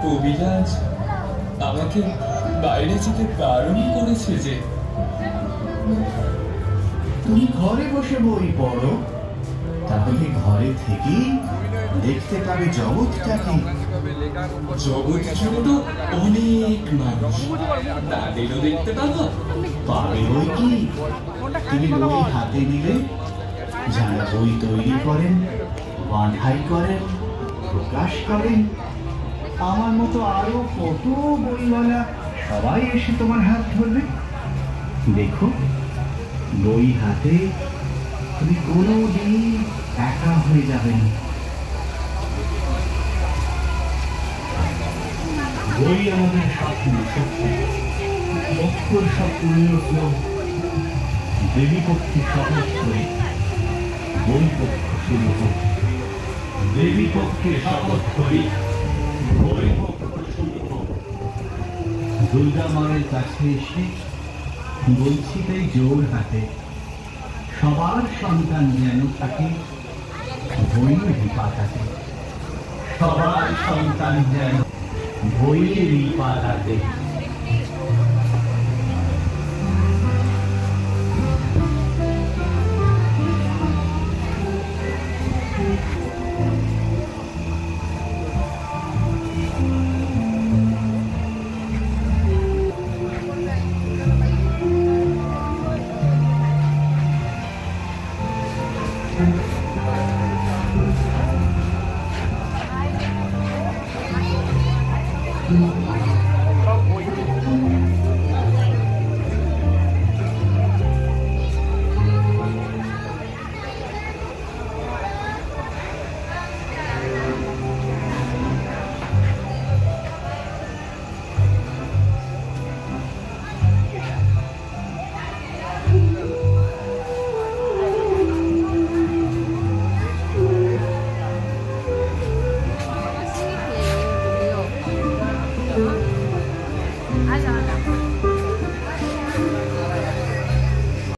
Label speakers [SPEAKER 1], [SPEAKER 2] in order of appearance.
[SPEAKER 1] কবিরাজ আমাকে বাইরে যেতে বারণ করেছে যে।
[SPEAKER 2] তুমি ঘরে বসে বই পড়ো, তাহলে ঘরে থেকেই দেখতে পাবে জগৎটাকে।
[SPEAKER 1] জগৎ জুড়ে তো অনেক মানুষ, তাদেরও দেখতে পাবো।
[SPEAKER 2] পাবে বই কি, তুমি বই হাতে নিলে যারা বই তৈরি করেন, বাঁধাই করেন, প্রকাশ করেন, আমার মতো আরো কত বইওয়ালা সবাই এসে তোমার হাত ধরবে। দেখো, বই হাতে তুমি কোনোদিন একা হয়ে যাবে না। বই আমাদের স্বপ্ন, শক্তি, অক্ষর সব পূর্ণ শ্লোক, দেবী পক্ষে শপথ করে বই পক্ষ শুরু হোক। দেবী পক্ষে শপথ করি, বই পক্ষ শুরু হোক। দুর্গা মায়ের কাছে এসে বলছি তাই জোর হাতে, সবার সন্তান যেন থাকে বইয়েরই পাতাতে। সবার সন্তান যেন বইয়েরই পাতাতে।